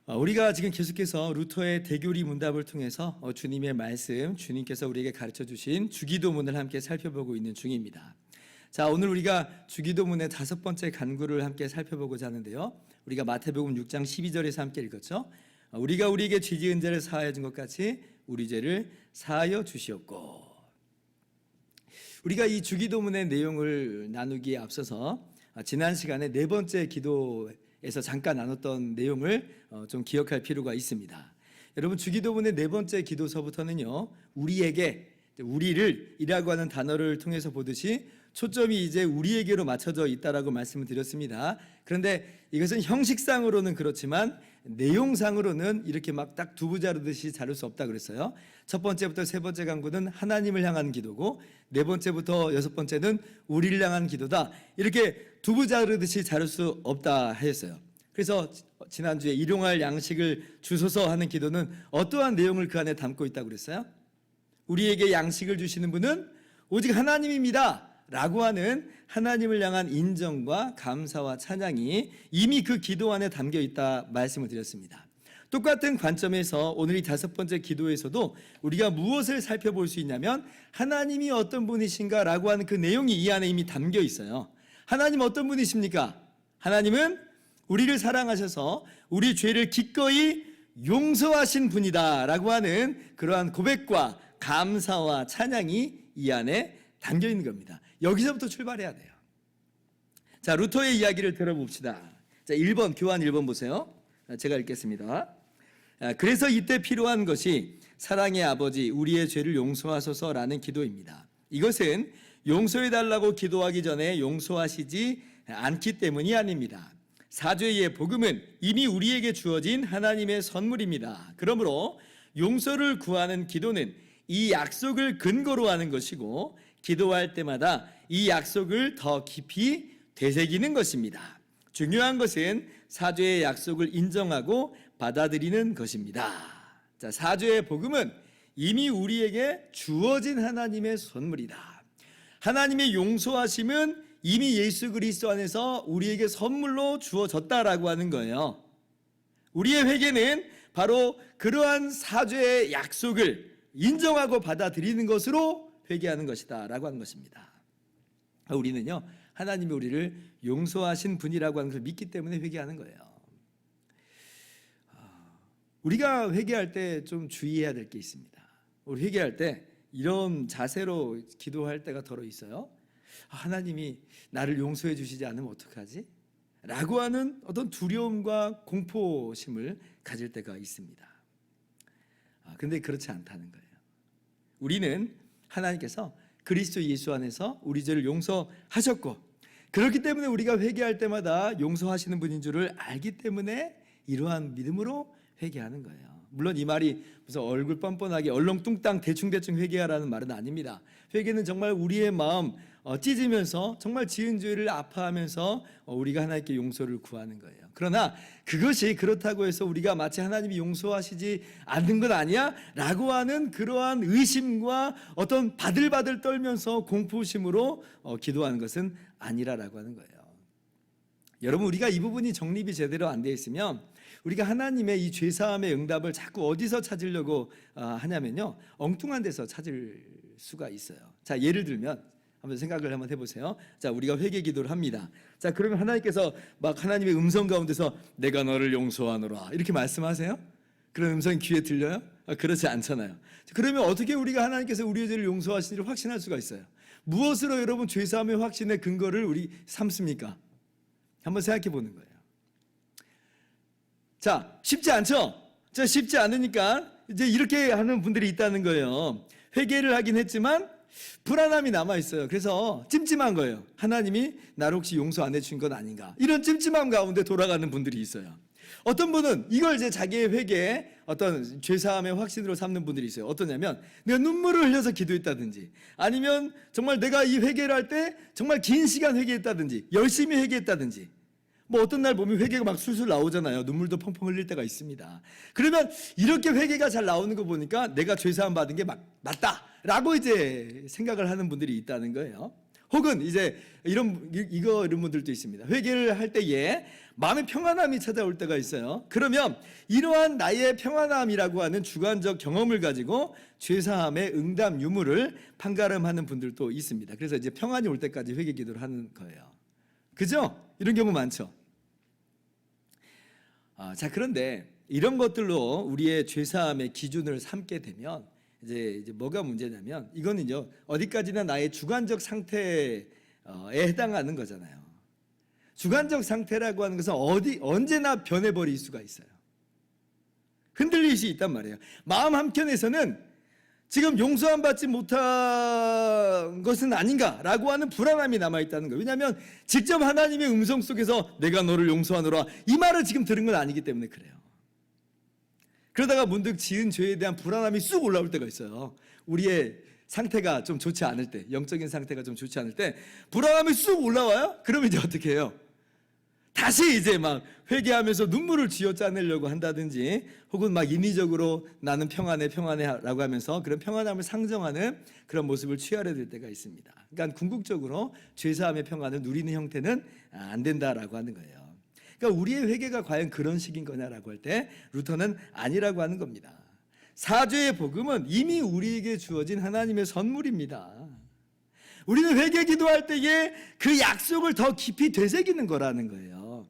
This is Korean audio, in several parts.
우리가 지금 계속해서 루터의 대교리 문답을 통해서 주님의 말씀, 주님께서 우리에게 가르쳐 주신 주기도문을 함께 살펴보고 있는 중입니다. 자, 오늘 우리가 주기도문의 5번째 간구를 함께 살펴보고자 하는데요. 우리가 마태복음 6장 12절에서 함께 읽었죠. 우리가 우리에게 죄 지은 죄를 사하여 준 것 같이 우리 죄를 사하여 주시옵고. 우리가 이 주기도문의 내용을 나누기에 앞서서 지난 시간에 4번째 기도에서 잠깐 나눴던 내용을 좀 기억할 필요가 있습니다. 여러분, 주기도문의 4번째 기도서부터는요, 우리를 이라고 하는 단어를 통해서 보듯이 초점이 이제 우리에게로 맞춰져 있다라고 말씀을 드렸습니다. 그런데 이것은 형식상으로는 그렇지만 내용상으로는 이렇게 막 딱 두부 자르듯이 자를 수 없다 그랬어요. 첫 번째부터 세 번째 간구는 하나님을 향한 기도고, 네 번째부터 여섯 번째는 우리를 향한 기도다. 이렇게 두부 자르듯이 자를 수 없다 하였어요. 그래서 지난주에 일용할 양식을 주소서 하는 기도는 어떠한 내용을 그 안에 담고 있다고 그랬어요? 우리에게 양식을 주시는 분은 오직 하나님입니다 라고 하는 하나님을 향한 인정과 감사와 찬양이 이미 그 기도 안에 담겨 있다 말씀을 드렸습니다. 똑같은 관점에서 오늘 이 5번째 기도에서도 우리가 무엇을 살펴볼 수 있냐면, 하나님이 어떤 분이신가 라고 하는 그 내용이 이 안에 이미 담겨 있어요. 하나님 어떤 분이십니까? 하나님은 우리를 사랑하셔서 우리 죄를 기꺼이 용서하신 분이다 라고 하는 그러한 고백과 감사와 찬양이 이 안에 담겨 있는 겁니다. 여기서부터 출발해야 돼요. 자, 루터의 이야기를 들어봅시다. 자, 1번, 교환 1번 보세요. 제가 읽겠습니다. 그래서 이때 필요한 것이 사랑의 아버지 우리의 죄를 용서하소서라는 기도입니다. 이것은 용서해달라고 기도하기 전에 용서하시지 않기 때문이 아닙니다. 사죄의 복음은 이미 우리에게 주어진 하나님의 선물입니다. 그러므로 용서를 구하는 기도는 이 약속을 근거로 하는 것이고, 기도할 때마다 이 약속을 더 깊이 되새기는 것입니다. 중요한 것은 사죄의 약속을 인정하고 받아들이는 것입니다. 자, 사죄의 복음은 이미 우리에게 주어진 하나님의 선물이다. 하나님의 용서하심은 이미 예수 그리스도 안에서 우리에게 선물로 주어졌다라고 하는 거예요. 우리의 회개는 바로 그러한 사죄의 약속을 인정하고 받아들이는 것으로 회개하는 것이다 라고 하는 것입니다. 우리는요, 하나님이 우리를 용서하신 분이라고 하는 것을 믿기 때문에 회개하는 거예요. 우리가 회개할 때 좀 주의해야 될 게 있습니다. 우리 회개할 때 이런 자세로 기도할 때가 더러 있어요. 하나님이 나를 용서해 주시지 않으면 어떡하지? 라고 하는 어떤 두려움과 공포심을 가질 때가 있습니다. 그런데 그렇지 않다는 거예요. 우리는 하나님께서 그리스도 예수 안에서 우리 죄를 용서하셨고, 그렇기 때문에 우리가 회개할 때마다 용서하시는 분인 줄을 알기 때문에 이러한 믿음으로 회개하는 거예요. 물론 이 말이 무슨 얼굴 뻔뻔하게 얼렁뚱땅 대충대충 회개하라는 말은 아닙니다. 회개는 정말 우리의 마음 찢으면서 정말 지은 죄를 아파하면서 우리가 하나님께 용서를 구하는 거예요. 그러나 그것이 그렇다고 해서 우리가 마치 하나님이 용서하시지 않는 것 아니야? 라고 하는 그러한 의심과 어떤 바들바들 떨면서 공포심으로 기도하는 것은 아니라라고 하는 거예요. 여러분, 우리가 이 부분이 정립이 제대로 안 되어 있으면 우리가 하나님의 이 죄사함의 응답을 자꾸 어디서 찾으려고 하냐면요, 엉뚱한 데서 찾을 수가 있어요. 자, 예를 들면 한번 생각을 한번 해보세요. 자, 우리가 회개 기도를 합니다. 자, 그러면 하나님께서 막 하나님의 음성 가운데서 내가 너를 용서하노라 이렇게 말씀하세요? 그런 음성이 귀에 들려요? 그렇지 않잖아요. 그러면 어떻게 우리가 하나님께서 우리의 죄를 용서하시는지를 확신할 수가 있어요? 무엇으로 여러분 죄사함의 확신의 근거를 우리 삼습니까? 한번 생각해 보는 거예요. 자, 쉽지 않죠? 자, 쉽지 않으니까 이제 이렇게 하는 분들이 있다는 거예요. 회개를 하긴 했지만 불안함이 남아있어요. 그래서 찜찜한 거예요. 하나님이 나를 혹시 용서 안 해준 건 아닌가, 이런 찜찜함 가운데 돌아가는 분들이 있어요. 어떤 분은 이걸 이제 자기의 회개에 어떤 죄사함의 확신으로 삼는 분들이 있어요. 어떠냐면 내가 눈물을 흘려서 기도했다든지, 아니면 정말 내가 이 회개를 할 때 정말 긴 시간 회개했다든지, 열심히 회개했다든지, 뭐 어떤 날 보면 회개가 막 술술 나오잖아요. 눈물도 펑펑 흘릴 때가 있습니다. 그러면 이렇게 회개가 잘 나오는 거 보니까 내가 죄사함 받은 게 맞다라고 이제 생각을 하는 분들이 있다는 거예요. 혹은 이제 이런 분들도 있습니다. 회개를 할 때에 마음의 평안함이 찾아올 때가 있어요. 그러면 이러한 나의 평안함이라고 하는 주관적 경험을 가지고 죄사함의 응답 유무를 판가름하는 분들도 있습니다. 그래서 이제 평안이 올 때까지 회개 기도를 하는 거예요. 그죠? 이런 경우 많죠. 자, 그런데 이런 것들로 우리의 죄사함의 기준을 삼게 되면 이제 뭐가 문제냐면 이거는요, 어디까지나 나의 주관적 상태에 해당하는 거잖아요. 주관적 상태라고 하는 것은 언제나 변해버릴 수가 있어요. 흔들릴 수 있단 말이에요. 마음 한켠에서는 지금 용서함 받지 못한 것은 아닌가라고 하는 불안함이 남아있다는 거예요. 왜냐하면 직접 하나님의 음성 속에서 내가 너를 용서하노라 이 말을 지금 들은 건 아니기 때문에 그래요. 그러다가 문득 지은 죄에 대한 불안함이 쑥 올라올 때가 있어요. 우리의 상태가 좀 좋지 않을 때, 영적인 상태가 좀 좋지 않을 때 불안함이 쑥 올라와요? 그러면 이제 어떻게 해요? 다시 이제 막 회개하면서 눈물을 쥐어짜내려고 한다든지, 혹은 막 인위적으로 나는 평안해 라고 하면서 그런 평안함을 상정하는 그런 모습을 취하려 될 때가 있습니다. 그러니까 궁극적으로 죄사함의 평안을 누리는 형태는 안 된다라고 하는 거예요. 그러니까 우리의 회개가 과연 그런 식인 거냐라고 할 때 루터는 아니라고 하는 겁니다. 사죄의 복음은 이미 우리에게 주어진 하나님의 선물입니다. 우리는 회개 기도할 때에 그 약속을 더 깊이 되새기는 거라는 거예요.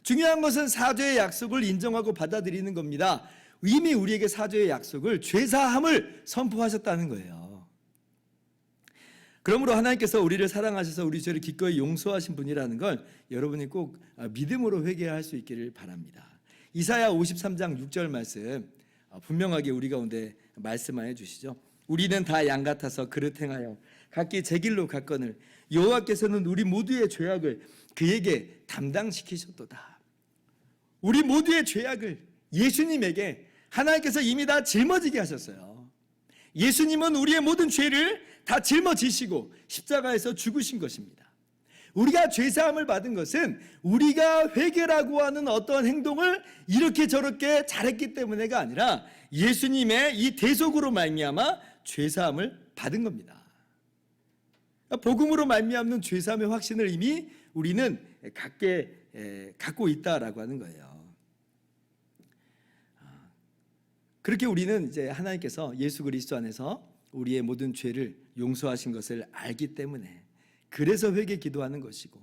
중요한 것은 사죄의 약속을 인정하고 받아들이는 겁니다. 이미 우리에게 사죄의 약속을, 죄사함을 선포하셨다는 거예요. 그러므로 하나님께서 우리를 사랑하셔서 우리 죄를 기꺼이 용서하신 분이라는 걸 여러분이 꼭 믿음으로 회개할 수 있기를 바랍니다. 이사야 53장 6절 말씀 분명하게 우리 가운데 말씀하여 주시죠. 우리는 다 양 같아서 그릇 행하여 각기 제 길로 갔거늘 여호와께서는 우리 모두의 죄악을 그에게 담당시키셨도다. 우리 모두의 죄악을 예수님에게 하나님께서 이미 다 짊어지게 하셨어요. 예수님은 우리의 모든 죄를 다 짊어지시고 십자가에서 죽으신 것입니다. 우리가 죄사함을 받은 것은 우리가 회개라고 하는 어떤 행동을 이렇게 저렇게 잘했기 때문에가 아니라 예수님의 이 대속으로 말미암아 죄사함을 받은 겁니다. 복음으로 말미암는 죄사함의 확신을 이미 우리는 갖고 있다라고 하는 거예요. 그렇게 우리는 이제 하나님께서 예수 그리스도 안에서 우리의 모든 죄를 용서하신 것을 알기 때문에 그래서 회개 기도하는 것이고,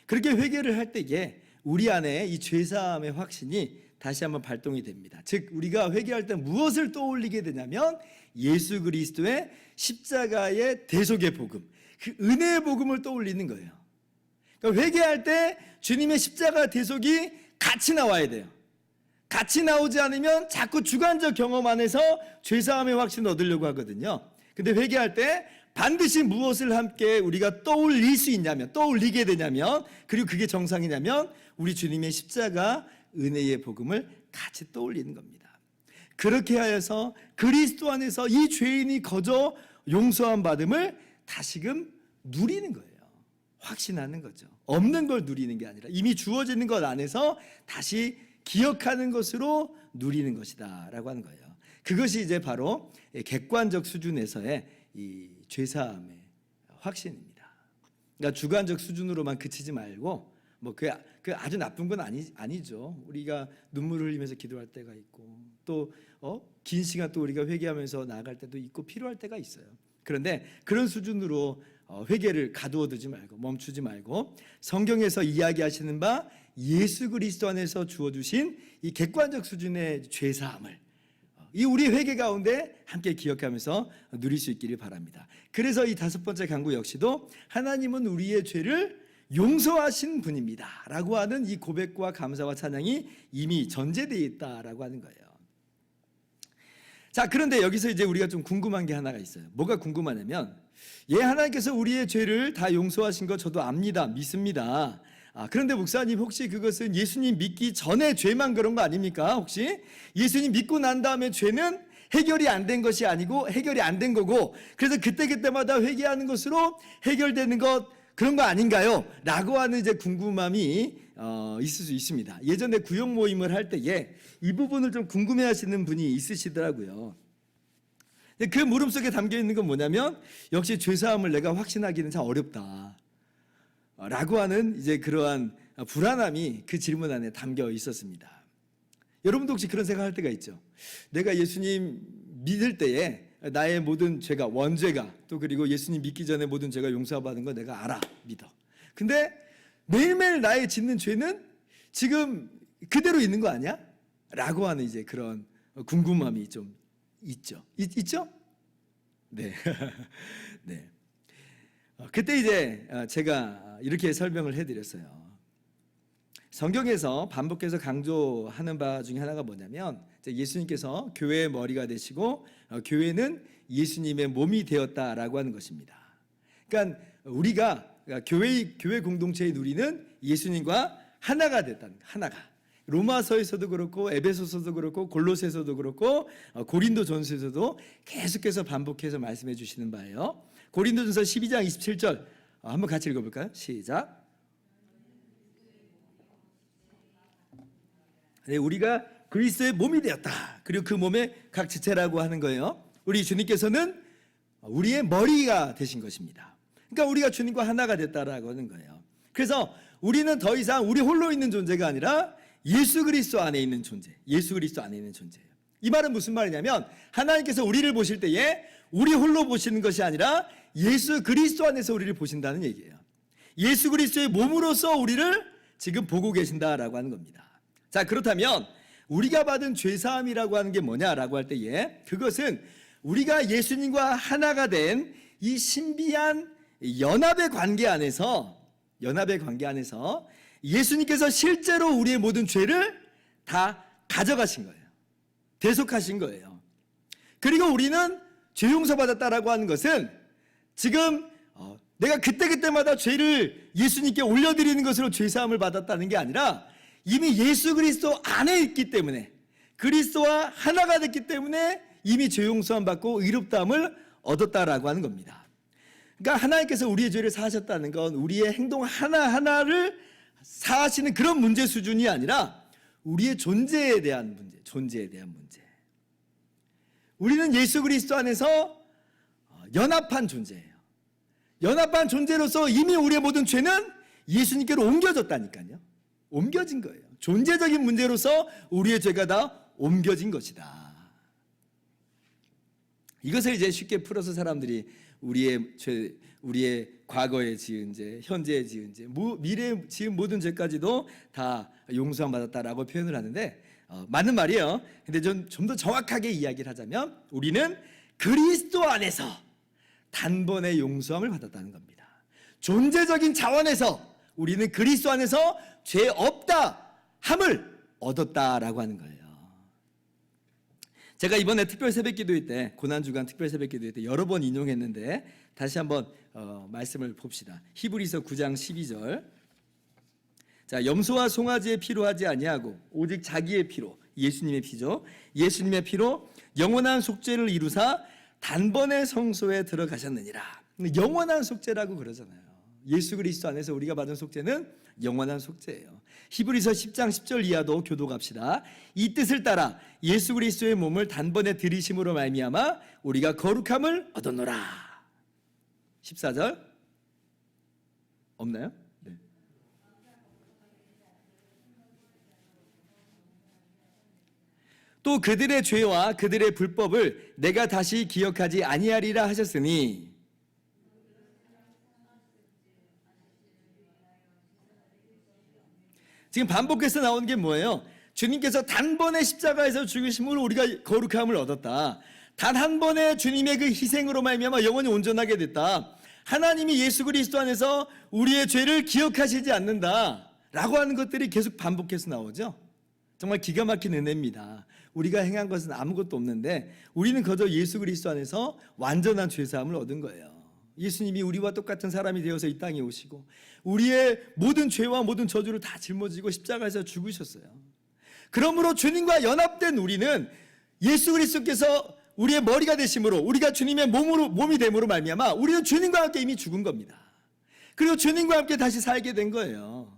그렇게 회개를 할 때에 우리 안에 이 죄사함의 확신이 다시 한번 발동이 됩니다. 즉 우리가 회개할 때 무엇을 떠올리게 되냐면 예수 그리스도의 십자가의 대속의 복음, 그 은혜의 복음을 떠올리는 거예요. 그러니까 회개할 때 주님의 십자가 대속이 같이 나와야 돼요. 같이 나오지 않으면 자꾸 주관적 경험 안에서 죄사함의 확신을 얻으려고 하거든요. 근데 회개할 때 반드시 무엇을 함께 우리가 떠올리게 되냐면, 그리고 그게 정상이냐면 우리 주님의 십자가 은혜의 복음을 같이 떠올리는 겁니다. 그렇게 하여서 그리스도 안에서 이 죄인이 거저 용서함 받음을 다시금 누리는 거예요. 확신하는 거죠. 없는 걸 누리는 게 아니라 이미 주어지는 것 안에서 다시 기억하는 것으로 누리는 것이다 라고 하는 거예요. 그것이 이제 바로 객관적 수준에서의 이 죄사함의 확신입니다. 그러니까 주관적 수준으로만 그치지 말고, 뭐 그 아주 나쁜 건 아니죠. 우리가 눈물을 흘리면서 기도할 때가 있고, 또 긴 시간 또 우리가 회개하면서 나아갈 때도 있고 필요할 때가 있어요. 그런데 그런 수준으로 회개를 가두어두지 말고 멈추지 말고 성경에서 이야기하시는 바 예수 그리스도 안에서 주어주신 이 객관적 수준의 죄사함을 이 우리 회개 가운데 함께 기억하면서 누릴 수 있기를 바랍니다. 그래서 이 5번째 간구 역시도 하나님은 우리의 죄를 용서하신 분입니다 라고 하는 이 고백과 감사와 찬양이 이미 전제되어 있다라고 하는 거예요. 자, 그런데 여기서 이제 우리가 좀 궁금한 게 하나가 있어요. 뭐가 궁금하냐면, 하나님께서 우리의 죄를 다 용서하신 거 저도 압니다, 믿습니다. 그런데 목사님, 혹시 그것은 예수님 믿기 전에 죄만 그런 거 아닙니까? 혹시 예수님 믿고 난 다음에 죄는 해결이 안 된 것이 아니고 해결이 안 된 거고, 그래서 그때마다 회개하는 것으로 해결되는 것, 그런 거 아닌가요? 라고 하는 이제 궁금함이 있을 수 있습니다. 예전에 구역 모임을 할 때에 이 부분을 좀 궁금해하시는 분이 있으시더라고요. 그 물음 속에 담겨 있는 건 뭐냐면 역시 죄사함을 내가 확신하기는 참 어렵다 라고 하는 이제 그러한 불안함이 그 질문 안에 담겨 있었습니다. 여러분도 혹시 그런 생각할 때가 있죠? 내가 예수님 믿을 때에 나의 모든 죄가, 원죄가, 또 그리고 예수님 믿기 전에 모든 죄가 용서받은 거 내가 알아, 믿어. 근데 매일매일 나의 짓는 죄는 지금 그대로 있는 거 아니야? 라고 하는 이제 그런 궁금함이 좀 있죠. 있죠? 네. 네. 그때 이제 제가 이렇게 설명을 해드렸어요. 성경에서 반복해서 강조하는 바 중에 하나가 뭐냐면 예수님께서 교회의 머리가 되시고 교회는 예수님의 몸이 되었다라고 하는 것입니다. 그러니까 우리가 교회 공동체의 누리는 예수님과 하나가 됐다는 거, 하나가. 로마서에서도 그렇고 에베소서도 그렇고 골로새서도 그렇고 고린도전서에서도 계속해서 반복해서 말씀해 주시는 바예요. 고린도전서 12장 27절 한번 같이 읽어볼까요? 시작. 네, 우리가 그리스도의 몸이 되었다. 그리고 그 몸의 각 지체라고 하는 거예요. 우리 주님께서는 우리의 머리가 되신 것입니다. 그러니까 우리가 주님과 하나가 됐다라고 하는 거예요. 그래서 우리는 더 이상 우리 홀로 있는 존재가 아니라 예수 그리스도 안에 있는 존재, 예수 그리스도 안에 있는 존재예요. 이 말은 무슨 말이냐면 하나님께서 우리를 보실 때에 우리 홀로 보시는 것이 아니라 예수 그리스도 안에서 우리를 보신다는 얘기예요. 예수 그리스도의 몸으로서 우리를 지금 보고 계신다라고 하는 겁니다. 자, 그렇다면 우리가 받은 죄사함이라고 하는 게 뭐냐라고 할 때에 그것은 우리가 예수님과 하나가 된 이 신비한 연합의 관계 안에서 예수님께서 실제로 우리의 모든 죄를 다 가져가신 거예요. 대속하신 거예요. 그리고 우리는 죄 용서받았다라고 하는 것은 지금 내가 그때그때마다 죄를 예수님께 올려드리는 것으로 죄사함을 받았다는 게 아니라 이미 예수 그리스도 안에 있기 때문에 그리스도와 하나가 됐기 때문에 이미 죄 용서함 받고 의롭다함을 얻었다라고 하는 겁니다. 그러니까 하나님께서 우리의 죄를 사하셨다는 건 우리의 행동 하나하나를 사하시는 그런 문제 수준이 아니라 우리의 존재에 대한 문제. 우리는 예수 그리스도 안에서 연합한 존재예요. 연합한 존재로서 이미 우리의 모든 죄는 예수님께로 옮겨졌다니까요. 옮겨진 거예요. 존재적인 문제로서 우리의 죄가 다 옮겨진 것이다. 이것을 이제 쉽게 풀어서 사람들이 우리의 과거에 지은 죄, 현재에 지은 죄, 미래에 지은 모든 죄까지도 다 용서함 받았다라고 표현을 하는데 맞는 말이에요. 근데 좀 더 정확하게 이야기를 하자면 우리는 그리스도 안에서 단번에 용서함을 받았다는 겁니다. 존재적인 차원에서 우리는 그리스도 안에서 죄 없다 함을 얻었다라고 하는 거예요. 제가 이번에 특별 새벽기도회 때 고난주간 특별 새벽기도회 때 여러 번 인용했는데 다시 한번 말씀을 봅시다. 히브리서 9장 12절. 자, 염소와 송아지의 피로 하지 아니하고 오직 자기의 피로, 예수님의 피죠. 예수님의 피로 영원한 속죄를 이루사 단번에 성소에 들어가셨느니라. 영원한 속죄라고 그러잖아요. 예수 그리스도 안에서 우리가 받은 속죄는 영원한 속죄예요. 히브리서 10장 10절 이하도 교독합시다. 이 뜻을 따라 예수 그리스도의 몸을 단번에 들이심으로 말미암아 우리가 거룩함을 얻었노라. 14절 없나요? 네. 또 그들의 죄와 그들의 불법을 내가 다시 기억하지 아니하리라 하셨으니 지금 반복해서 나오는 게 뭐예요? 주님께서 단번에 십자가에서 죽으심으로 우리가 거룩함을 얻었다. 단 한 번의 주님의 그 희생으로 말미암아 영원히 온전하게 됐다. 하나님이 예수 그리스도 안에서 우리의 죄를 기억하시지 않는다 라고 하는 것들이 계속 반복해서 나오죠. 정말 기가 막힌 은혜입니다. 우리가 행한 것은 아무것도 없는데 우리는 그저 예수 그리스도 안에서 완전한 죄사함을 얻은 거예요. 예수님이 우리와 똑같은 사람이 되어서 이 땅에 오시고 우리의 모든 죄와 모든 저주를 다 짊어지고 십자가에서 죽으셨어요. 그러므로 주님과 연합된 우리는 예수 그리스도께서 우리의 머리가 되심으로 우리가 주님의 몸이 됨으로 말미암아 우리는 주님과 함께 이미 죽은 겁니다. 그리고 주님과 함께 다시 살게 된 거예요.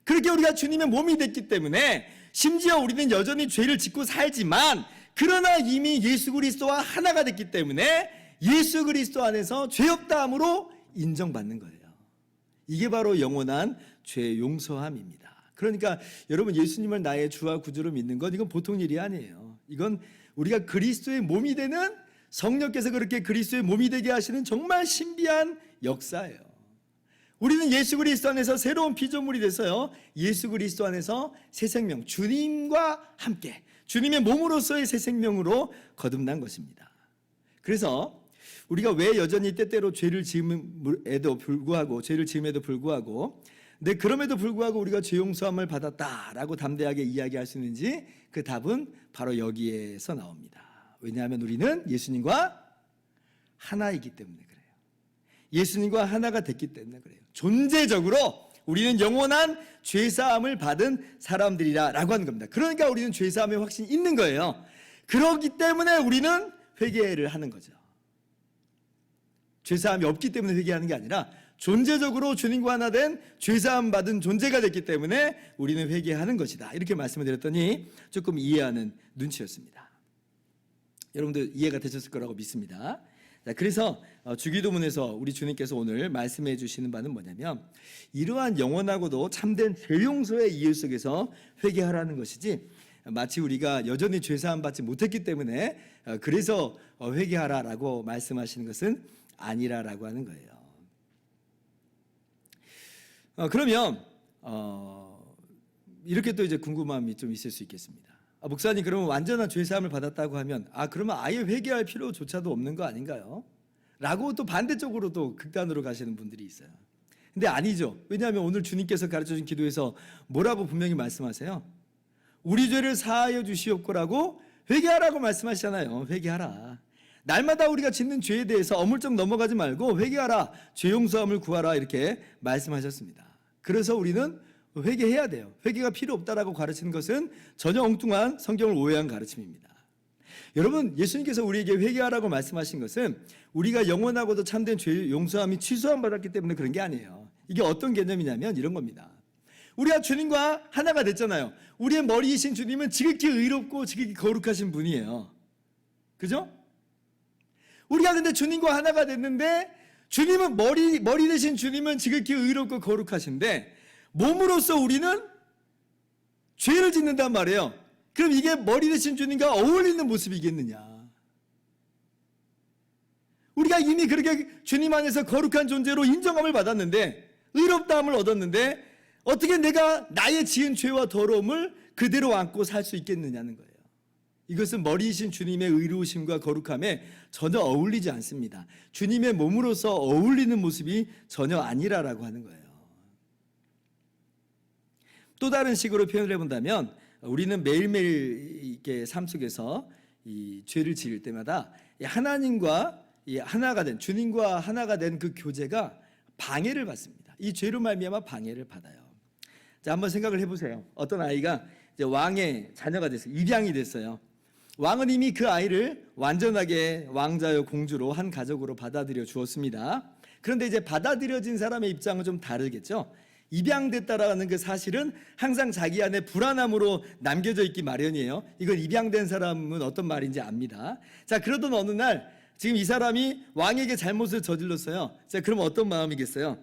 그렇게 우리가 주님의 몸이 됐기 때문에 심지어 우리는 여전히 죄를 짓고 살지만 그러나 이미 예수 그리스도와 하나가 됐기 때문에 예수 그리스도 안에서 죄 없다함으로 인정받는 거예요. 이게 바로 영원한 죄 용서함입니다. 그러니까 여러분, 예수님을 나의 주와 구주로 믿는 건 이건 보통 일이 아니에요. 이건 우리가 그리스도의 몸이 되는, 성령께서 그렇게 그리스도의 몸이 되게 하시는 정말 신비한 역사예요. 우리는 예수 그리스도 안에서 새로운 피조물이 돼서요, 예수 그리스도 안에서 새 생명, 주님과 함께 주님의 몸으로서의 새 생명으로 거듭난 것입니다. 그래서 우리가 왜 여전히 때때로 죄를 지음에도 불구하고 근데 그럼에도 불구하고 우리가 죄 용서함을 받았다라고 담대하게 이야기할 수 있는지, 그 답은 바로 여기에서 나옵니다. 왜냐하면 우리는 예수님과 하나이기 때문에 그래요. 예수님과 하나가 됐기 때문에 그래요. 존재적으로 우리는 영원한 죄사함을 받은 사람들이라고 하는 겁니다. 그러니까 우리는 죄사함의 확신이 있는 거예요. 그렇기 때문에 우리는 회개를 하는 거죠. 죄사함이 없기 때문에 회개하는 게 아니라 존재적으로 주님과 하나 된 죄사함 받은 존재가 됐기 때문에 우리는 회개하는 것이다. 이렇게 말씀을 드렸더니 조금 이해하는 눈치였습니다. 여러분들 이해가 되셨을 거라고 믿습니다. 자, 그래서 주기도문에서 우리 주님께서 오늘 말씀해 주시는 바는 뭐냐면, 이러한 영원하고도 참된 죄 용서의 이해 속에서 회개하라는 것이지, 마치 우리가 여전히 죄사함 받지 못했기 때문에 그래서 회개하라라고 말씀하시는 것은 아니라라고 하는 거예요. 그러면 이렇게 또 이제 궁금함이 좀 있을 수 있겠습니다. 목사님, 그러면 완전한 죄사함을 받았다고 하면 그러면 아예 회개할 필요조차도 없는 거 아닌가요? 라고 또 반대쪽으로 또 극단으로 가시는 분들이 있어요. 근데 아니죠. 왜냐하면 오늘 주님께서 가르쳐준 기도에서 뭐라고 분명히 말씀하세요? 우리 죄를 사하여 주시옵고라고 회개하라고 말씀하시잖아요. 회개하라. 날마다 우리가 짓는 죄에 대해서 어물쩍 넘어가지 말고 회개하라, 죄 용서함을 구하라, 이렇게 말씀하셨습니다. 그래서 우리는 회개해야 돼요. 회개가 필요 없다라고 가르치는 것은 전혀 엉뚱한 성경을 오해한 가르침입니다. 여러분, 예수님께서 우리에게 회개하라고 말씀하신 것은 우리가 영원하고도 참된 죄 용서함이 취소함 받았기 때문에 그런 게 아니에요. 이게 어떤 개념이냐면 이런 겁니다. 우리가 주님과 하나가 됐잖아요. 우리의 머리이신 주님은 지극히 의롭고 지극히 거룩하신 분이에요. 그죠? 우리가 근데 주님과 하나가 됐는데, 주님은 머리 되신 주님은 지극히 의롭고 거룩하신데 몸으로서 우리는 죄를 짓는단 말이에요. 그럼 이게 머리 되신 주님과 어울리는 모습이겠느냐? 우리가 이미 그렇게 주님 안에서 거룩한 존재로 인정함을 받았는데, 의롭다함을 얻었는데 어떻게 내가 나의 지은 죄와 더러움을 그대로 안고 살 수 있겠느냐는 거예요. 이것은 머리이신 주님의 의로우심과 거룩함에 전혀 어울리지 않습니다. 주님의 몸으로서 어울리는 모습이 전혀 아니라라고 하는 거예요. 또 다른 식으로 표현을 해본다면, 우리는 매일매일 이렇게 삶 속에서 이 죄를 지을 때마다 하나님과 하나가 된, 주님과 하나가 된 그 교제가 방해를 받습니다. 이 죄로 말미암아 방해를 받아요. 자, 한번 생각을 해보세요. 어떤 아이가 이제 왕의 자녀가 됐어요. 입양이 됐어요. 왕은 이미 그 아이를 완전하게 왕자여 공주로 한 가족으로 받아들여 주었습니다. 그런데 이제 받아들여진 사람의 입장은 좀 다르겠죠. 입양됐다라는 그 사실은 항상 자기 안에 불안함으로 남겨져 있기 마련이에요. 이걸 입양된 사람은 어떤 말인지 압니다. 자, 그러던 어느 날 지금 이 사람이 왕에게 잘못을 저질렀어요. 자, 그럼 어떤 마음이겠어요?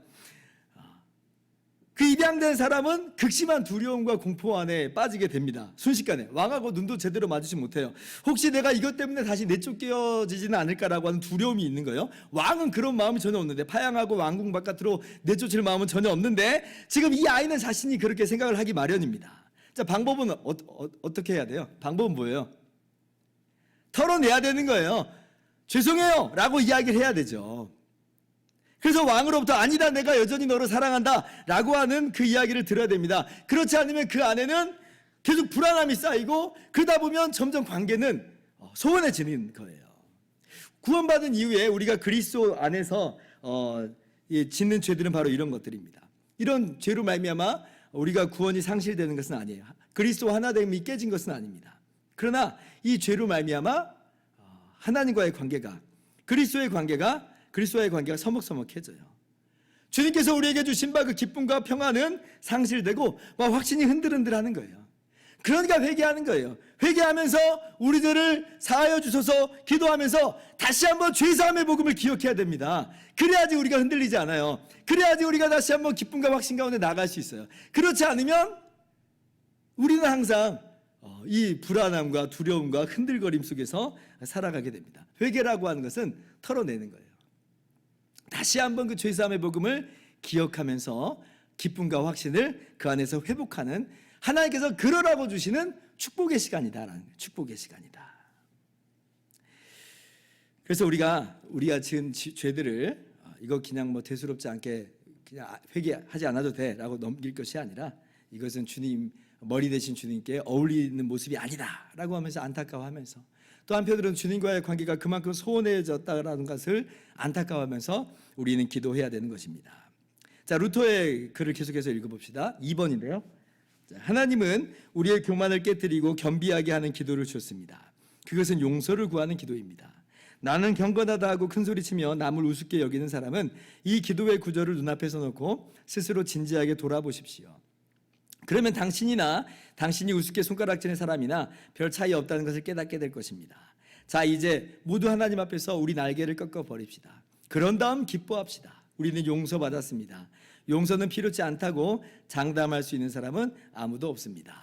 그 입양된 사람은 극심한 두려움과 공포 안에 빠지게 됩니다. 순식간에 왕하고 눈도 제대로 마주치 못해요. 혹시 내가 이것 때문에 다시 내쫓겨지지는 않을까라고 하는 두려움이 있는 거예요. 왕은 그런 마음이 전혀 없는데, 파양하고 왕궁 바깥으로 내쫓을 마음은 전혀 없는데, 지금 이 아이는 자신이 그렇게 생각을 하기 마련입니다. 자, 방법은 어떻게 해야 돼요? 방법은 뭐예요? 털어내야 되는 거예요. 죄송해요 라고 이야기를 해야 되죠. 그래서 왕으로부터 아니다, 내가 여전히 너를 사랑한다 라고 하는 그 이야기를 들어야 됩니다. 그렇지 않으면 그 안에는 계속 불안함이 쌓이고, 그러다 보면 점점 관계는 소원해지는 거예요. 구원받은 이후에 우리가 그리스도 안에서 짓는 죄들은 바로 이런 것들입니다. 이런 죄로 말미암아 우리가 구원이 상실되는 것은 아니에요. 그리스도와 하나됨이 깨진 것은 아닙니다. 그러나 이 죄로 말미암아 하나님과의 관계가, 그리스도와의 관계가 서먹서먹해져요. 주님께서 우리에게 주신 바 그 기쁨과 평안은 상실되고 확신이 흔들흔들하는 거예요. 그러니까 회개하는 거예요. 회개하면서 우리들을 사하여 주소서 기도하면서 다시 한번 죄사함의 복음을 기억해야 됩니다. 그래야지 우리가 흔들리지 않아요. 그래야지 우리가 다시 한번 기쁨과 확신 가운데 나갈 수 있어요. 그렇지 않으면 우리는 항상 이 불안함과 두려움과 흔들거림 속에서 살아가게 됩니다. 회개라고 하는 것은 털어내는 거예요. 다시 한번 그 죄사함의 복음을 기억하면서 기쁨과 확신을 그 안에서 회복하는, 하나님께서 그러라고 주시는 축복의 시간이다라는 거예요. 축복의 시간이다. 그래서 우리가 지은 죄들을 이거 그냥 뭐 대수롭지 않게 그냥 회개하지 않아도 돼라고 넘길 것이 아니라, 이것은 주님 머리 대신 주님께 어울리는 모습이 아니다라고 하면서 안타까워하면서, 또 한편으로는 주님과의 관계가 그만큼 소원해졌다라는 것을 안타까워하면서 우리는 기도해야 되는 것입니다. 자, 루터의 글을 계속해서 읽어봅시다. 2번인데요. 하나님은 우리의 교만을 깨뜨리고 겸비하게 하는 기도를 주셨습니다. 그것은 용서를 구하는 기도입니다. 나는 경건하다 하고 큰소리치며 남을 우습게 여기는 사람은 이 기도의 구절을 눈앞에서 놓고 스스로 진지하게 돌아보십시오. 그러면 당신이나 당신이 우습게 손가락질하는 사람이나 별 차이 없다는 것을 깨닫게 될 것입니다. 자, 이제 모두 하나님 앞에서 우리 날개를 꺾어버립시다. 그런 다음 기뻐합시다. 우리는 용서받았습니다. 용서는 필요치 않다고 장담할 수 있는 사람은 아무도 없습니다.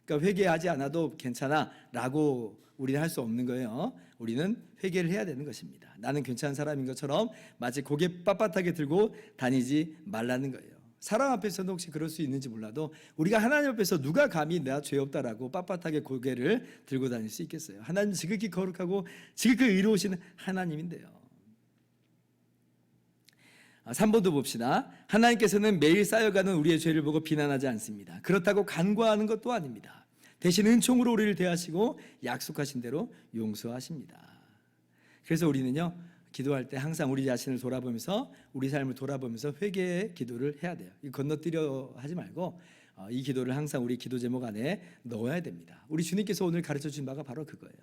그러니까 회개하지 않아도 괜찮아 라고 우리는 할 수 없는 거예요. 우리는 회개를 해야 되는 것입니다. 나는 괜찮은 사람인 것처럼 마치 고개 빳빳하게 들고 다니지 말라는 거예요. 사람 앞에서는 혹시 그럴 수 있는지 몰라도 우리가 하나님 앞에서 누가 감히 내가 죄 없다라고 빳빳하게 고개를 들고 다닐 수 있겠어요? 하나님 지극히 거룩하고 지극히 의로우신 하나님인데요. 3번도 봅시다. 하나님께서는 매일 쌓여가는 우리의 죄를 보고 비난하지 않습니다. 그렇다고 간과하는 것도 아닙니다. 대신 은총으로 우리를 대하시고 약속하신 대로 용서하십니다. 그래서 우리는요, 기도할 때 항상 우리 자신을 돌아보면서, 우리 삶을 돌아보면서 회개의 기도를 해야 돼요. 건너뛰려 하지 말고 이 기도를 항상 우리 기도 제목 안에 넣어야 됩니다. 우리 주님께서 오늘 가르쳐 주신 바가 바로 그거예요.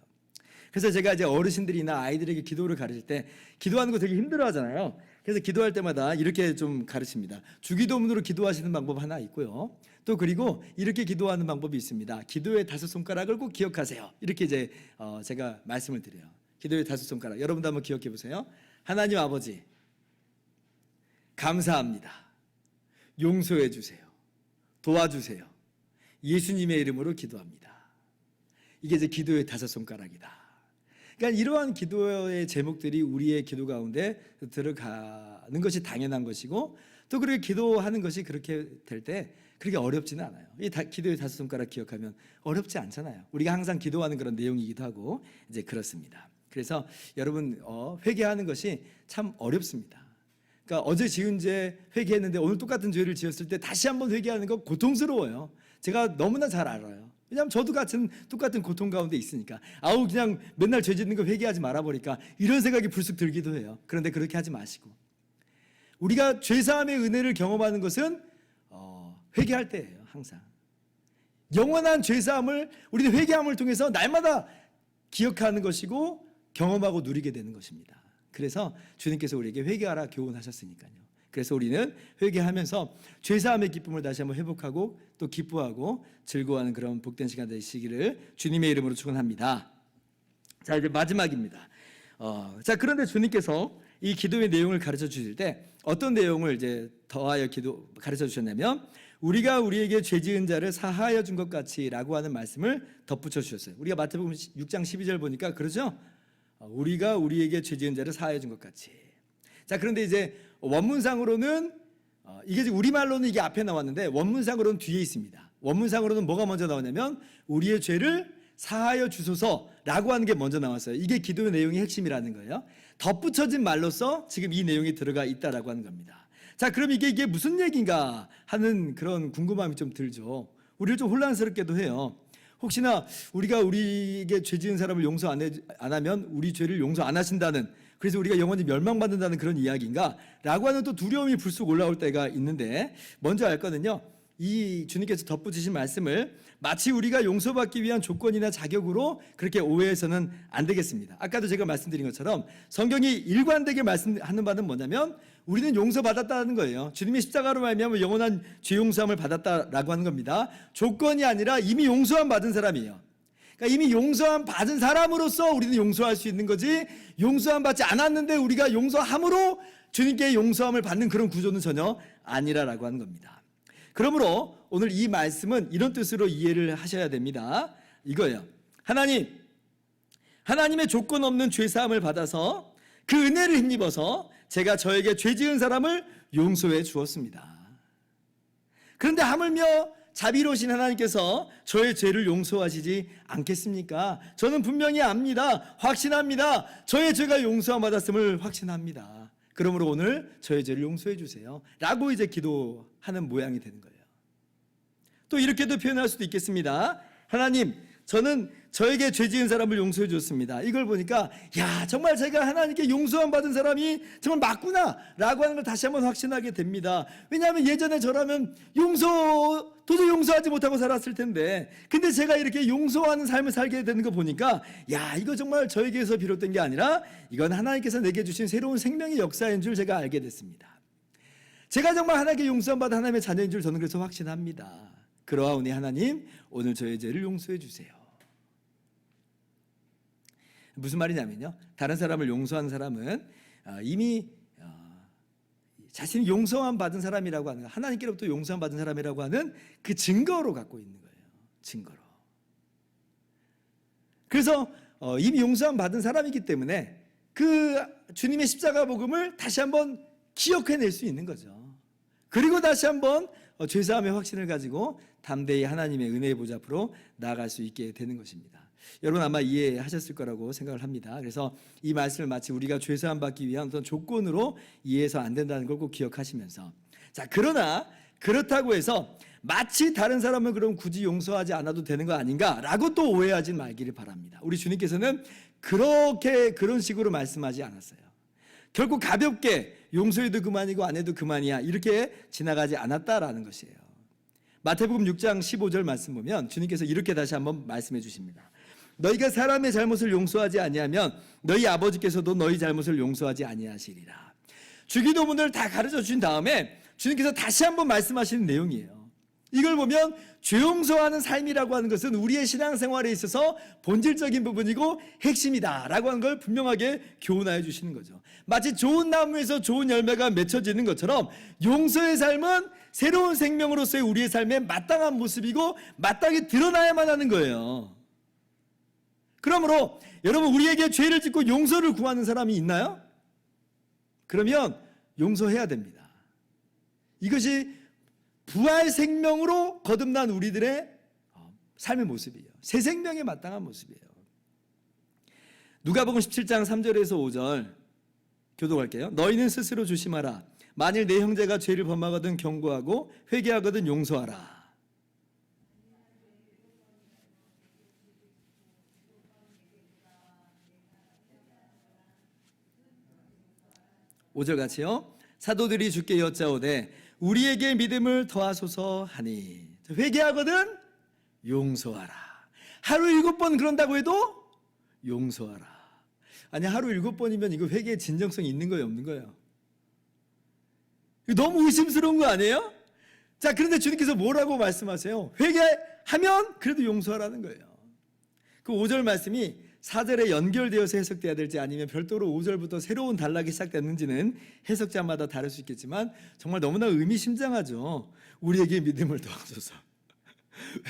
그래서 제가 이제 어르신들이나 아이들에게 기도를 가르칠 때 기도하는 거 되게 힘들어하잖아요. 그래서 기도할 때마다 이렇게 좀 가르칩니다. 주기도문으로 기도하시는 방법 하나 있고요. 또 그리고 이렇게 기도하는 방법이 있습니다. 기도의 5손가락을 꼭 기억하세요. 이렇게 이제 제가 말씀을 드려요. 기도의 5손가락. 여러분도 한번 기억해 보세요. 하나님 아버지, 감사합니다. 용서해 주세요. 도와주세요. 예수님의 이름으로 기도합니다. 이게 이제 기도의 5손가락이다. 그러니까 이러한 기도의 제목들이 우리의 기도 가운데 들어가는 것이 당연한 것이고, 또 그렇게 기도하는 것이 그렇게 될 때 그렇게 어렵지는 않아요. 이 기도의 5손가락 기억하면 어렵지 않잖아요. 우리가 항상 기도하는 그런 내용이기도 하고 이제 그렇습니다. 그래서 여러분 회개하는 것이 참 어렵습니다. 그러니까 어제 지은 죄 회개했는데 오늘 똑같은 죄를 지었을 때 다시 한번 회개하는 거 고통스러워요. 제가 너무나 잘 알아요. 왜냐하면 저도 똑같은 고통 가운데 있으니까. 그냥 맨날 죄 짓는 거 회개하지 말아버릴까, 이런 생각이 불쑥 들기도 해요. 그런데 그렇게 하지 마시고, 우리가 죄사함의 은혜를 경험하는 것은 회개할 때예요. 항상 영원한 죄사함을 우리는 회개함을 통해서 날마다 기억하는 것이고 경험하고 누리게 되는 것입니다. 그래서 주님께서 우리에게 회개하라 교훈하셨으니까요. 그래서 우리는 회개하면서 죄사함의 기쁨을 다시 한번 회복하고 또 기뻐하고 즐거워하는 그런 복된 시간 되시기를 주님의 이름으로 축원합니다. 자, 이제 마지막입니다. 자, 그런데 주님께서 이 기도의 내용을 가르쳐 주실 때 어떤 내용을 이제 더하여 가르쳐 주셨냐면, 우리가 우리에게 죄 지은 자를 사하여 준 것 같이라고 하는 말씀을 덧붙여 주셨어요. 우리가 마태복음 6장 12절 보니까 그러죠? 우리가 우리에게 죄 지은 자를 사하여 준 것 같이. 자, 그런데 이제 원문상으로는 이게 우리말로는 이게 앞에 나왔는데 원문상으로는 뒤에 있습니다. 원문상으로는 뭐가 먼저 나오냐면 우리의 죄를 사하여 주소서라고 하는 게 먼저 나왔어요. 이게 기도의 내용의 핵심이라는 거예요. 덧붙여진 말로써 지금 이 내용이 들어가 있다라고 하는 겁니다. 자, 그럼 이게 무슨 얘기인가 하는 그런 궁금함이 좀 들죠. 우리를 좀 혼란스럽게도 해요. 혹시나 우리가 우리에게 죄 지은 사람을 용서 안 하면 우리 죄를 용서 안 하신다는, 그래서 우리가 영원히 멸망받는다는 그런 이야기인가? 라고 하는 또 두려움이 불쑥 올라올 때가 있는데, 먼저 알 거는요, 이 주님께서 덧붙이신 말씀을 마치 우리가 용서받기 위한 조건이나 자격으로 그렇게 오해해서는 안 되겠습니다. 아까도 제가 말씀드린 것처럼 성경이 일관되게 말씀하는 바는 뭐냐면 우리는 용서받았다는 거예요. 주님의 십자가로 말미암아 영원한 죄 용서함을 받았다라고 하는 겁니다. 조건이 아니라 이미 용서함 받은 사람이에요. 그러니까 이미 용서함 받은 사람으로서 우리는 용서할 수 있는 거지, 용서함 받지 않았는데 우리가 용서함으로 주님께 용서함을 받는 그런 구조는 전혀 아니라라고 하는 겁니다. 그러므로 오늘 이 말씀은 이런 뜻으로 이해를 하셔야 됩니다. 이거예요. 하나님의 조건 없는 죄사함을 받아서 그 은혜를 힘입어서 제가 저에게 죄 지은 사람을 용서해 주었습니다. 그런데 하물며 자비로우신 하나님께서 저의 죄를 용서하시지 않겠습니까? 저는 분명히 압니다. 확신합니다. 저의 죄가 용서함 받았음을 확신합니다. 그러므로 오늘 저의 죄를 용서해 주세요 라고 이제 기도하는 모양이 되는 거예요. 또 이렇게도 표현할 수도 있겠습니다. 하나님, 저는 저에게 죄 지은 사람을 용서해 줬습니다. 이걸 보니까 정말 제가 하나님께 용서함 받은 사람이 정말 맞구나 라고 하는 걸 다시 한번 확신하게 됩니다. 왜냐하면 예전에 저라면 도저히 용서하지 못하고 살았을 텐데, 근데 제가 이렇게 용서하는 삶을 살게 되는 거 보니까 이거 정말 저에게서 비롯된 게 아니라 이건 하나님께서 내게 주신 새로운 생명의 역사인 줄 제가 알게 됐습니다. 제가 정말 하나님께 용서함 받은 하나님의 자녀인 줄 저는 그래서 확신합니다. 그러하오니 하나님, 오늘 저의 죄를 용서해 주세요. 무슨 말이냐면요, 다른 사람을 용서하는 사람은 이미 자신이 용서함 받은 사람이라고 하는, 하나님께로부터 용서함 받은 사람이라고 하는 그 증거로 갖고 있는 거예요. 증거로. 그래서 이미 용서함 받은 사람이기 때문에 그 주님의 십자가 복음을 다시 한번 기억해낼 수 있는 거죠. 그리고 다시 한번 죄사함의 확신을 가지고 담대히 하나님의 은혜의 보좌 앞으로 나아갈 수 있게 되는 것입니다. 여러분 아마 이해하셨을 거라고 생각을 합니다. 그래서 이 말씀을 마치 우리가 죄사함 받기 위한 어떤 조건으로 이해해서 안 된다는 걸 꼭 기억하시면서, 그러나 그렇다고 해서 마치 다른 사람을 그럼 굳이 용서하지 않아도 되는 거 아닌가라고 또 오해하지 말기를 바랍니다. 우리 주님께서는 그런 식으로 말씀하지 않았어요. 결국 가볍게 용서해도 그만이고 안 해도 그만이야 이렇게 지나가지 않았다라는 것이에요. 마태복음 6장 15절 말씀 보면 주님께서 이렇게 다시 한번 말씀해 주십니다. 너희가 사람의 잘못을 용서하지 아니하면 너희 아버지께서도 너희 잘못을 용서하지 아니하시리라. 주기도문을 다 가르쳐 주신 다음에 주님께서 다시 한번 말씀하시는 내용이에요. 이걸 보면 죄 용서하는 삶이라고 하는 것은 우리의 신앙생활에 있어서 본질적인 부분이고 핵심이다라고 하는 걸 분명하게 교훈하여 주시는 거죠. 마치 좋은 나무에서 좋은 열매가 맺혀지는 것처럼 용서의 삶은 새로운 생명으로서의 우리의 삶에 마땅한 모습이고 마땅히 드러나야만 하는 거예요. 그러므로 여러분, 우리에게 죄를 짓고 용서를 구하는 사람이 있나요? 그러면 용서해야 됩니다. 이것이 부활 생명으로 거듭난 우리들의 삶의 모습이에요. 새 생명에 마땅한 모습이에요. 누가복음 17장 3절에서 5절 교독할게요. 너희는 스스로 조심하라. 만일 내 형제가 죄를 범하거든 경고하고 회개하거든 용서하라. 5절 같이요. 사도들이 주께 여짜오되 우리에게 믿음을 더하소서 하니, 회개하거든 용서하라. 하루 7번 그런다고 해도 용서하라. 아니, 하루 7번이면 이거 회개의 진정성이 있는 거예요, 없는 거예요? 너무 의심스러운 거 아니에요? 그런데 주님께서 뭐라고 말씀하세요? 회개하면 그래도 용서하라는 거예요. 그 5절 말씀이 4절에 연결되어서 해석돼야 될지 아니면 별도로 5절부터 새로운 단락이 시작됐는지는 해석자마다 다를 수 있겠지만 정말 너무나 의미심장하죠. 우리에게 믿음을 더하소서.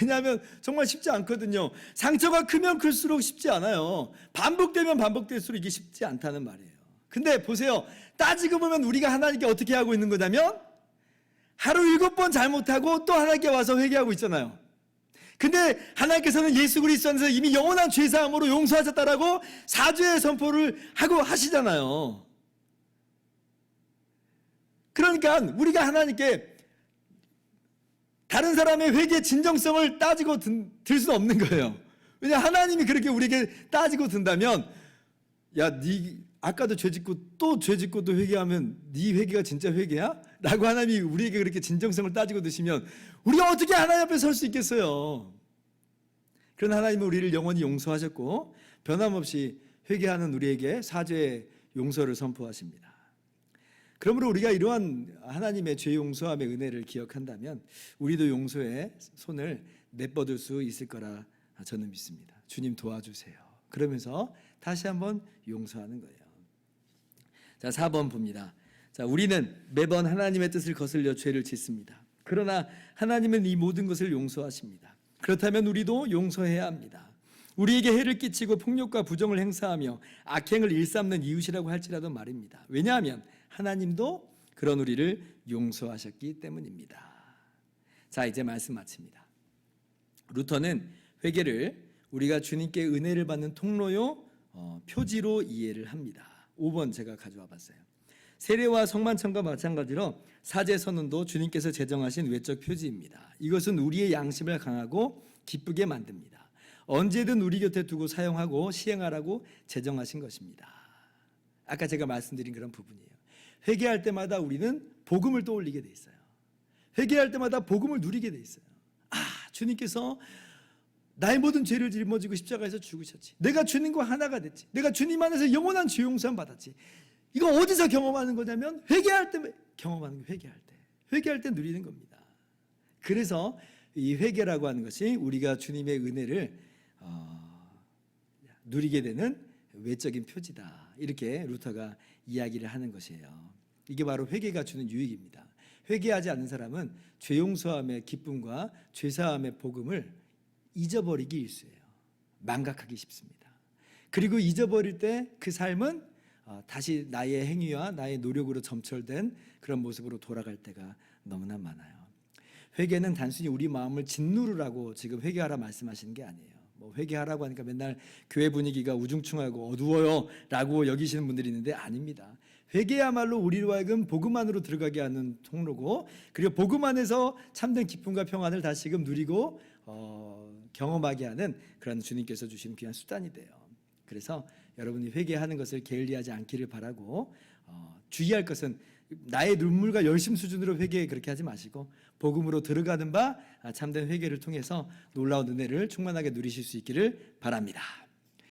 왜냐하면 정말 쉽지 않거든요. 상처가 크면 클수록 쉽지 않아요. 반복되면 반복될수록 이게 쉽지 않다는 말이에요. 근데 보세요. 따지고 보면 우리가 하나님께 어떻게 하고 있는 거냐면 하루 7번 잘못하고 또 하나님께 와서 회개하고 있잖아요. 근데 하나님께서는 예수 그리스도 안에서 이미 영원한 죄사함으로 용서하셨다라고 사죄의 선포를 하고 하시잖아요. 그러니까 우리가 하나님께 다른 사람의 회개의 진정성을 따지고 들 수는 없는 거예요. 왜냐하면 하나님이 그렇게 우리에게 따지고 든다면, 네 아까도 죄짓고 또 죄짓고 또 회개하면 네 회개가 진짜 회개야? 라고 하나님이 우리에게 그렇게 진정성을 따지고 드시면 우리가 어떻게 하나님 앞에 설 수 있겠어요? 그런 하나님은 우리를 영원히 용서하셨고 변함없이 회개하는 우리에게 사죄의 용서를 선포하십니다. 그러므로 우리가 이러한 하나님의 죄 용서함의 은혜를 기억한다면 우리도 용서의 손을 내뻗을 수 있을 거라 저는 믿습니다. 주님 도와주세요. 그러면서 다시 한번 용서하는 거예요. 자, 4번 봅니다. 자, 우리는 매번 하나님의 뜻을 거슬려 죄를 짓습니다. 그러나 하나님은 이 모든 것을 용서하십니다. 그렇다면 우리도 용서해야 합니다. 우리에게 해를 끼치고 폭력과 부정을 행사하며 악행을 일삼는 이웃이라고 할지라도 말입니다. 왜냐하면 하나님도 그런 우리를 용서하셨기 때문입니다. 자, 이제 말씀 마칩니다. 루터는 회개를 우리가 주님께 은혜를 받는 통로요 표지로 이해를 합니다. 5번 제가 가져와 봤어요. 세례와 성만찬과 마찬가지로 사제 선언도 주님께서 제정하신 외적 표지입니다. 이것은 우리의 양심을 강하고 기쁘게 만듭니다. 언제든 우리 곁에 두고 사용하고 시행하라고 제정하신 것입니다. 아까 제가 말씀드린 그런 부분이에요. 회개할 때마다 우리는 복음을 떠올리게 돼 있어요. 회개할 때마다 복음을 누리게 돼 있어요. 아, 주님께서 나의 모든 죄를 짊어지고 십자가에서 죽으셨지. 내가 주님과 하나가 됐지. 내가 주님 안에서 영원한 죄 용서함 받았지. 이거 어디서 경험하는 거냐면 회개할 때 경험하는 게 회개할 때 누리는 겁니다. 그래서 이 회개라고 하는 것이 우리가 주님의 은혜를 누리게 되는 외적인 표지다. 이렇게 루터가 이야기를 하는 것이에요. 이게 바로 회개가 주는 유익입니다. 회개하지 않는 사람은 죄 용서함의 기쁨과 죄 사함의 복음을 잊어버리기 일쑤예요. 망각하기 쉽습니다. 그리고 잊어버릴 때 그 삶은 다시 나의 행위와 나의 노력으로 점철된 그런 모습으로 돌아갈 때가 너무나 많아요. 회개는 단순히 우리 마음을 짓누르라고 지금 회개하라 말씀하시는 게 아니에요. 뭐 회개하라고 하니까 맨날 교회 분위기가 우중충하고 어두워요 라고 여기시는 분들이 있는데 아닙니다. 회개야말로 우리로 하여금 복음 안으로 들어가게 하는 통로고, 그리고 복음 안에서 참된 기쁨과 평안을 다시금 누리고 경험하게 하는 그런 주님께서 주신 귀한 수단이 돼요. 그래서 여러분이 회개하는 것을 게을리하지 않기를 바라고, 주의할 것은 나의 눈물과 열심 수준으로 회개 그렇게 하지 마시고 복음으로 들어가는 바 참된 회개를 통해서 놀라운 은혜를 충만하게 누리실 수 있기를 바랍니다.